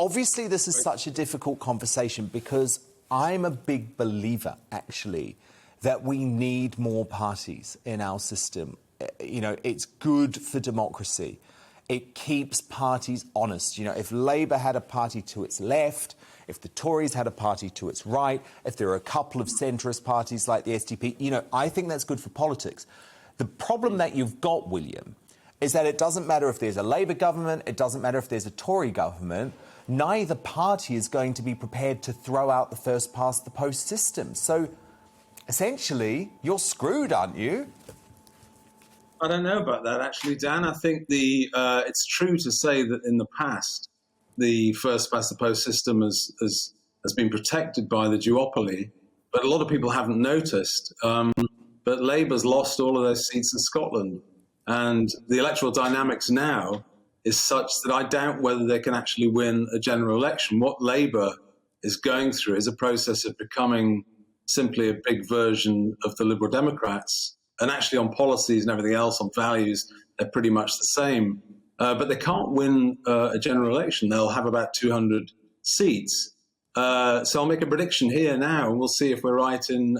Obviously, this is such a difficult conversation because I'm a big believer, actually, that we need more parties in our system. You know, it's good for democracy. It keeps parties honest. You know, if Labour had a party to its left, if the Tories had a party to its right, if there are a couple of centrist parties like the SDP, you know, I think that's good for politics. The problem that you've got, William, is that it doesn't matter if there's a Labour government, it doesn't matter if there's a Tory government, neither party is going to be prepared to throw out the first-past-the-post system. So, essentially, you're screwed, aren't you? I don't know about that, actually, Dan. I think it's true to say that in the past, the first-past-the-post system has been protected by the duopoly, but a lot of people haven't noticed. But Labour's lost all of their seats in Scotland. And the electoral dynamics now is such that I doubt whether they can actually win a general election. What Labour is going through is a process of becoming simply a big version of the Liberal Democrats. And actually on policies and everything else, on values, they're pretty much the same. But they can't win a general election. They'll have about 200 seats. So I'll make a prediction here now, and we'll see if we're right in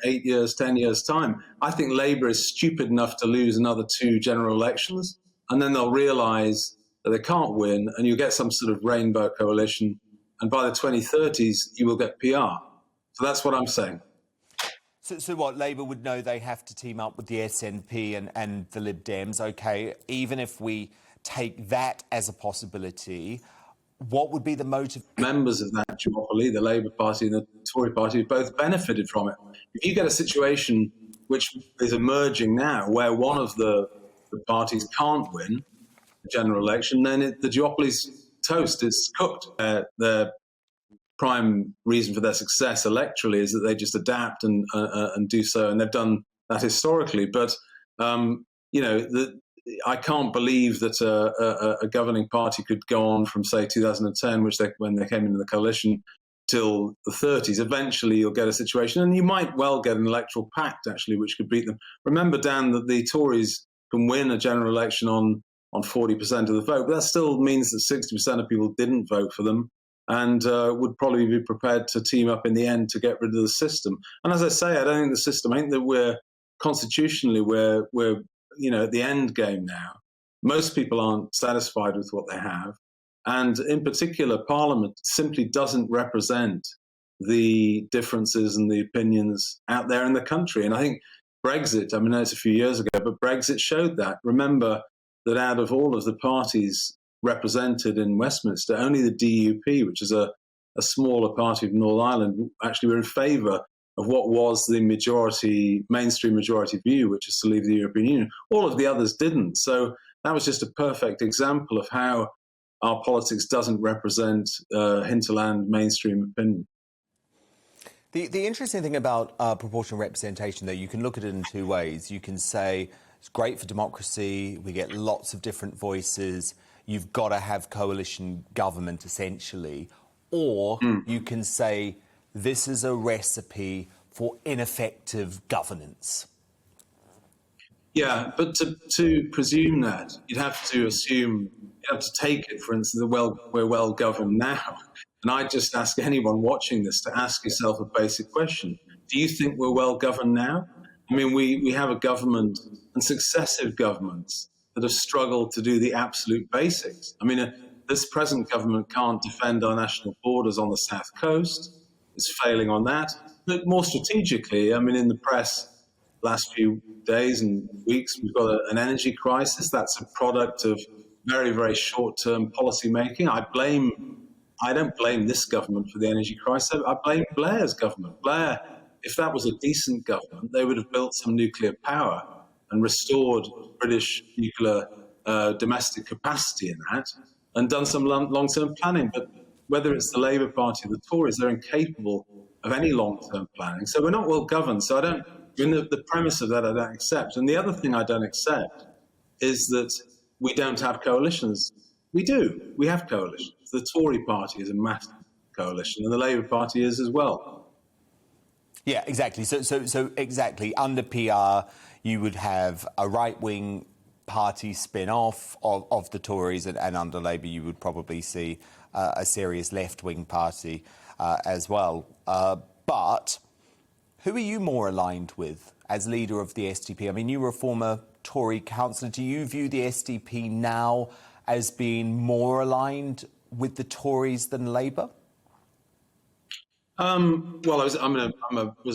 8 years, 10 years' time. I think Labour is stupid enough to lose another 2 general elections, and then they'll realise that they can't win, and you'll get some sort of rainbow coalition, and by the 2030s, you will get PR. So that's what I'm saying. So what, Labour would know they have to team up with the SNP and the Lib Dems, OK, even if we take that as a possibility, what would be the motive? Members of that duopoly, the Labour Party and the Tory Party, have both benefited from it. If you get a situation which is emerging now where one of the parties can't win a general election, then the duopoly's toast is cooked. Their prime reason for their success electorally is that they just adapt and do so, and they've done that historically. But, you know, I can't believe that a governing party could go on from, say, 2010, when they came into the coalition, till the 30s. Eventually, you'll get a situation, and you might well get an electoral pact, actually, which could beat them. Remember, Dan, that the Tories can win a general election on 40% of the vote, but that still means that 60% of people didn't vote for them and would probably be prepared to team up in the end to get rid of the system. And as I say, I don't think the system, I think that we're constitutionally, we're you know, at the end game now. Most people aren't satisfied with what they have. And in particular, Parliament simply doesn't represent the differences and the opinions out there in the country. And I think Brexit, I mean, it's a few years ago, but Brexit showed that. Remember that out of all of the parties represented in Westminster, only the DUP, which is a smaller party of Northern Ireland, actually were in favour of what was the mainstream majority view, which is to leave the European Union. All of the others didn't. So that was just a perfect example of how our politics doesn't represent hinterland mainstream opinion. The interesting thing about proportional representation, though, you can look at it in 2 ways. You can say it's great for democracy, we get lots of different voices, you've got to have coalition government, essentially. Or you can say this is a recipe for ineffective governance. Yeah, but to presume that, you'd have to assume, you have to take it, for instance, that we're well governed now. And I just ask anyone watching this to ask yourself a basic question. Do you think we're well governed now? I mean, we have a government and successive governments that have struggled to do the absolute basics. I mean, this present government can't defend our national borders on the south coast. It's failing on that. But more strategically, I mean, in the press last few days and weeks, we've got an energy crisis. That's a product of very, very short-term policy making. I don't blame this government for the energy crisis. I blame Blair's government. Blair, if that was a decent government, they would have built some nuclear power and restored British nuclear domestic capacity in that and done some long-term planning. But whether it's the Labour Party or the Tories, they're incapable of any long-term planning. So we're not well governed. So the premise of that I don't accept. And the other thing I don't accept is that we don't have coalitions. We do. We have coalitions. The Tory Party is a massive coalition, and the Labour Party is as well. Yeah, exactly. So exactly, under PR, you would have a right-wing party spin-off of the Tories, and under Labour, you would probably see a serious left-wing party as well. But who are you more aligned with as leader of the SDP? I mean, you were a former Tory councillor. Do you view the SDP now as being more aligned with the Tories than Labour? Well, I was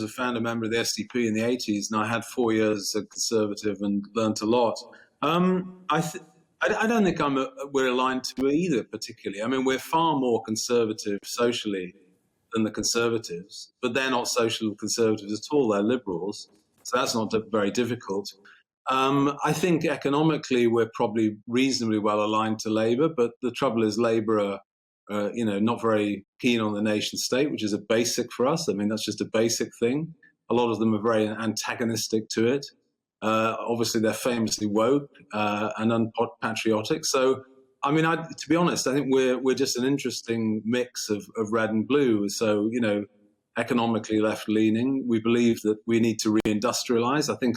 a founder member of the SDP in the 80s, and I had 4 years as a Conservative and learnt a lot. I don't think we're aligned to either particularly. I mean, we're far more conservative socially than the Conservatives, but they're not social conservatives at all. They're liberals, so that's not very difficult. I think economically we're probably reasonably well aligned to Labour, but the trouble is Labour are not very keen on the nation state, which is a basic for us. I mean, that's just a basic thing. A lot of them are very antagonistic to it. Obviously, they're famously woke and unpatriotic. So, I mean, to be honest, I think we're just an interesting mix of red and blue. So, economically left-leaning. We believe that we need to reindustrialize. I think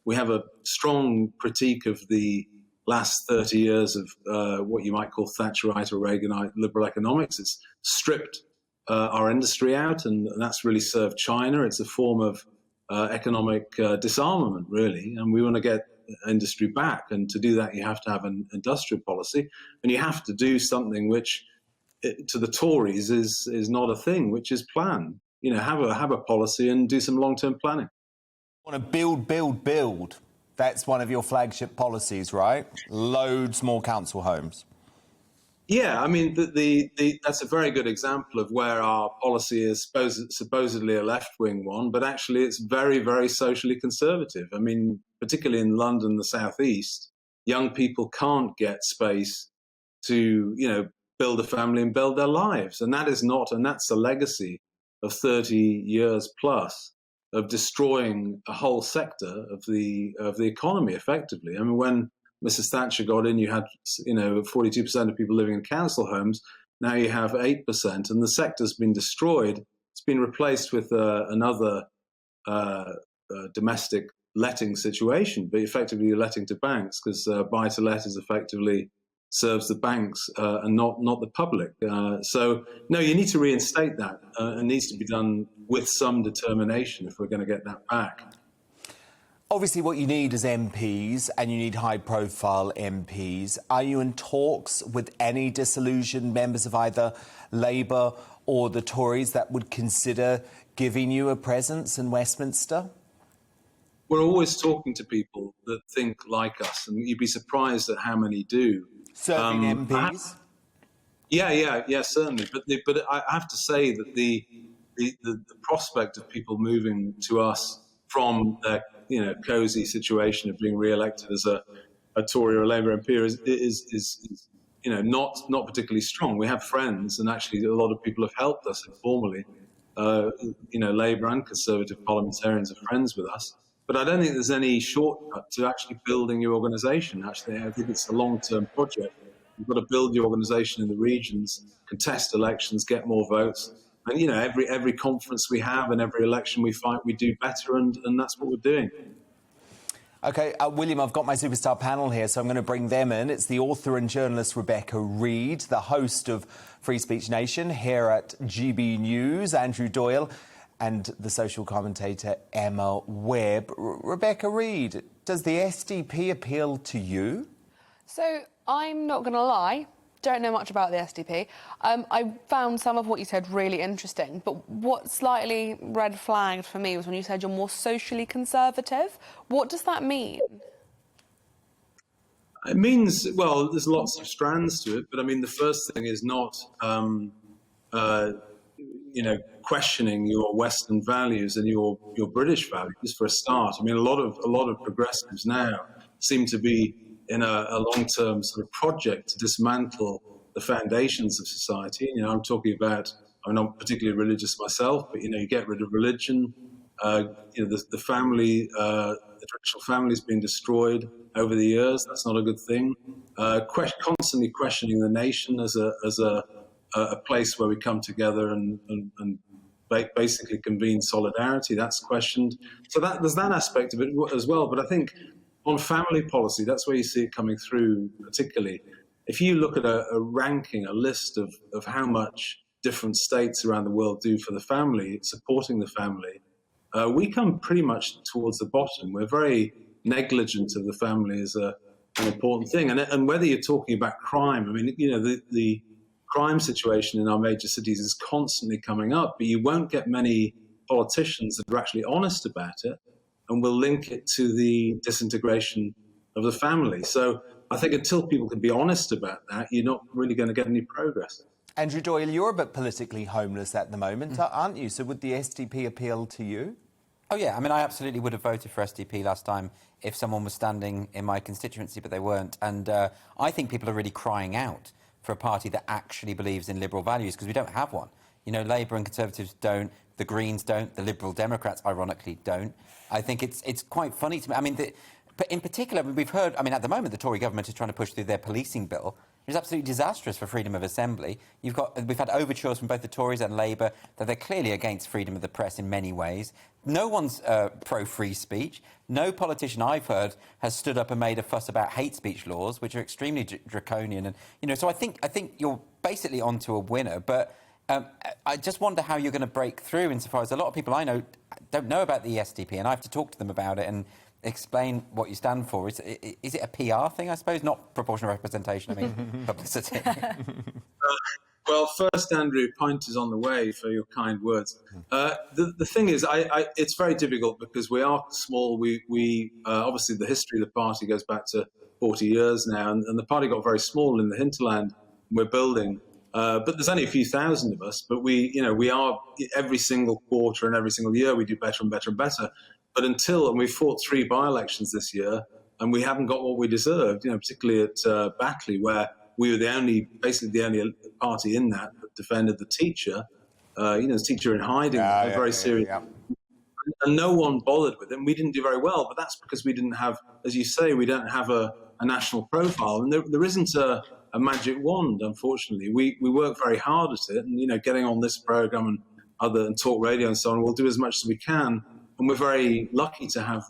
we have a strong critique of the last 30 years of what you might call Thatcherite or Reaganite liberal economics. It's stripped our industry out, and that's really served China. It's a form of economic disarmament, really, and we want to get industry back. And to do that, you have to have an industrial policy, and you have to do something which, to the Tories, is not a thing, which is plan. Have a policy and do some long-term planning. Want to build, build, build. That's one of your flagship policies, right? Loads more council homes. Yeah, I mean, that's a very good example of where our policy is supposedly a left-wing one, but actually it's very, very socially conservative. I mean, particularly in London, the southeast, young people can't get space to, build a family and build their lives. And that's a legacy of 30 years plus of destroying a whole sector of the economy effectively. I mean, when Mrs. Thatcher got in, you had 42% of people living in council homes. Now you have 8%, and the sector's been destroyed. It's been replaced with another domestic letting situation, but effectively you're letting to banks, because buy-to-let is effectively serves the banks and not the public. So no, you need to reinstate that. It needs to be done with some determination if we're going to get that back. Obviously, what you need is MPs, and you need high-profile MPs. Are you in talks with any disillusioned members of either Labour or the Tories that would consider giving you a presence in Westminster? We're always talking to people that think like us, and you'd be surprised at how many do. Serving MPs? Yeah, certainly. But I have to say that the prospect of people moving to us from their cosy situation of being re-elected as a Tory or a Labour MP is not particularly strong. We have friends, and actually a lot of people have helped us informally. Labour and Conservative parliamentarians are friends with us. But I don't think there's any shortcut to actually building your organisation. Actually, I think it's a long-term project. You've got to build your organisation in the regions, contest elections, get more votes. And, every conference we have and every election we fight, we do better, and that's what we're doing. OK, William, I've got my superstar panel here, so I'm going to bring them in. It's the author and journalist Rebecca Reid, the host of Free Speech Nation here at GBNews, Andrew Doyle, and the social commentator Emma Webb. Rebecca Reid, does the SDP appeal to you? So I'm not going to lie, don't know much about the SDP. I found some of what you said really interesting, but what slightly red flagged for me was when you said you're more socially conservative. What does that mean? It means, well, there's lots of strands to it, but I mean, the first thing is not, questioning your Western values and your British values for a start. I mean, a lot of progressives now seem to be in a long-term sort of project to dismantle the foundations of society. I'm talking about, I'm not particularly religious myself, but you get rid of religion. The family, the traditional family's been destroyed over the years. That's not a good thing. Constantly questioning the nation as a place where we come together and basically convene solidarity. That's questioned. So there's that aspect of it as well. But I think on family policy, that's where you see it coming through particularly. if you look at a ranking, a list of how much different states around the world do for the family, supporting the family, we come pretty much towards the bottom. We're very negligent of the family as an important thing. And whether you're talking about crime, I mean, the crime situation in our major cities is constantly coming up, but you won't get many politicians that are actually honest about it and will link it to the disintegration of the family. So I think until people can be honest about that, you're not really going to get any progress. Andrew Doyle, you're a bit politically homeless at the moment, aren't you? So would the SDP appeal to you? Oh, yeah. I mean, I absolutely would have voted for SDP last time if someone was standing in my constituency, but they weren't. And I think people are really crying out for a party that actually believes in liberal values, because we don't have one. You know, Labour and Conservatives don't, the Greens don't, the Liberal Democrats, ironically, don't. I think it's quite funny to me. I mean, but in particular, we've heard, I mean, at the moment, the Tory government is trying to push through their policing bill, which is absolutely disastrous for freedom of assembly. We've had overtures from both the Tories and Labour that they're clearly against freedom of the press in many ways. No one's pro-free speech. No politician I've heard has stood up and made a fuss about hate speech laws, which are extremely draconian. And, you know, so I think you're basically onto a winner. But I just wonder how you're going to break through, insofar as a lot of people I know don't know about the SDP, and I have to talk to them about it and explain what you stand for. Is it a PR thing, I suppose? Not proportional representation, I mean publicity. Well, first, Andrew, pint is on the way for your kind words. The thing is, it's very difficult because we are small. We obviously, the history of the party goes back to 40 years now, and the party got very small in the hinterland. We're building. But there's only a few thousand of us, but we are every single quarter and every single year we do better and better and better. But and we fought 3 by-elections this year, and we haven't got what we deserved, particularly at Backley, where we were basically the only party in that defended the teacher, the teacher in hiding, very serious. Yeah. And no one bothered with him. We didn't do very well, but that's because we didn't have, as you say, we don't have a national profile. And there isn't a magic wand, unfortunately. We work very hard at it, and, getting on this programme and talk radio and so on, we'll do as much as we can. And we're very lucky to have,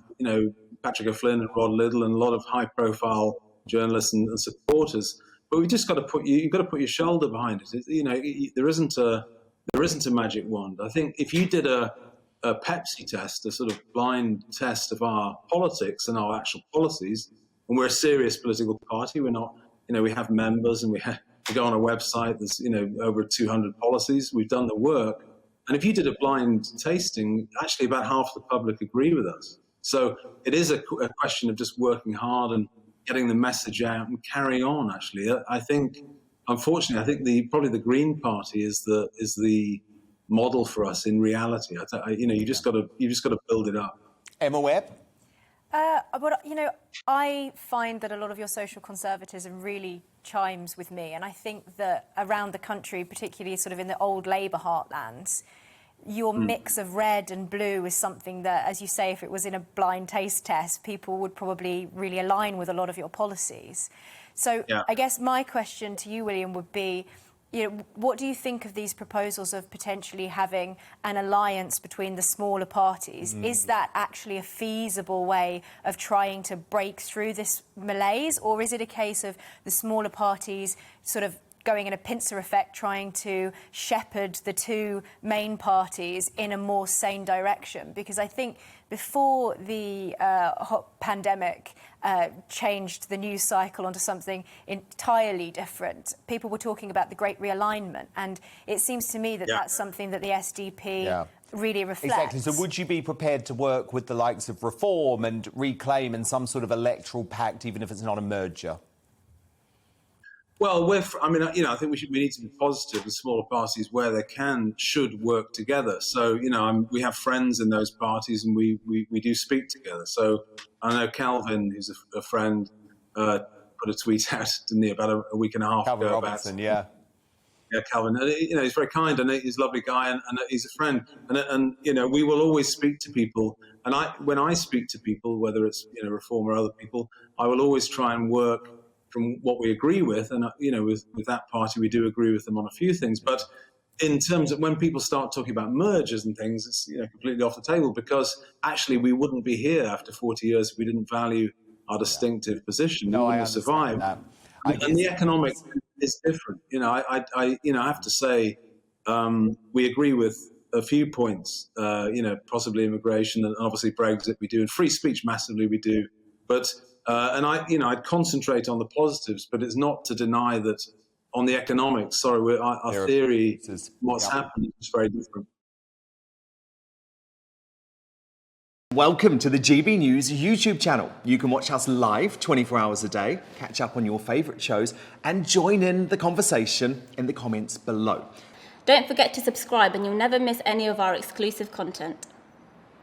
Patrick O'Flynn and Rod Liddle and a lot of high-profile journalists and supporters. But we've just got to you've got to put your shoulder behind it. There isn't a magic wand. I think if you did a Pepsi test, a sort of blind test of our politics and our actual policies, and we're a serious political party. We're not, we have members and we go on a website. There's, over 200 policies. We've done the work. And if you did a blind tasting, actually about half the public agree with us. So it is a question of just working hard and getting the message out and carrying on, actually. I think, unfortunately, probably the Green Party is the model for us in reality. You just got to build it up. Emma Webb? I find that a lot of your social conservatism really chimes with me. And I think that around the country, particularly sort of in the old Labour heartlands, your mix of red and blue is something that, as you say, if it was in a blind taste test, people would probably really align with a lot of your policies. So I guess my question to you, William, would be, what do you think of these proposals of potentially having an alliance between the smaller parties? Is that actually a feasible way of trying to break through this malaise? Or is it a case of the smaller parties sort of going in a pincer effect, trying to shepherd the 2 main parties in a more sane direction? Because I think before the pandemic changed the news cycle onto something entirely different, people were talking about the Great Realignment. And it seems to me that that's something that the SDP really reflects. Exactly. So would you be prepared to work with the likes of Reform and Reclaim in some sort of electoral pact, even if it's not a merger? Well, I think we need to be positive. The smaller parties, where they should work together. So, we have friends in those parties, and we do speak together. So, I know Calvin, who's a friend, put a tweet out, didn't he, about a week and a half Calvin ago Robertson, Yeah, Calvin. And, he's very kind, and he's a lovely guy, and he's a friend. And we will always speak to people. And when I speak to people, whether it's Reform or other people, I will always try and work from what we agree with, and with that party we do agree with them on a few things, but in terms of when people start talking about mergers and things, it's completely off the table, because actually we wouldn't be here after 40 years if we didn't value our distinctive position. We wouldn't have survived. That. And the economic is different. I have to say, we agree with a few points. Possibly immigration and obviously Brexit we do, and free speech massively we do. But I'd concentrate on the positives, but it's not to deny that on the economics. Sorry, our theory, what's happened is very different. Welcome to the GB News YouTube channel. You can watch us live 24 hours a day, catch up on your favourite shows, and join in the conversation in the comments below. Don't forget to subscribe and you'll never miss any of our exclusive content.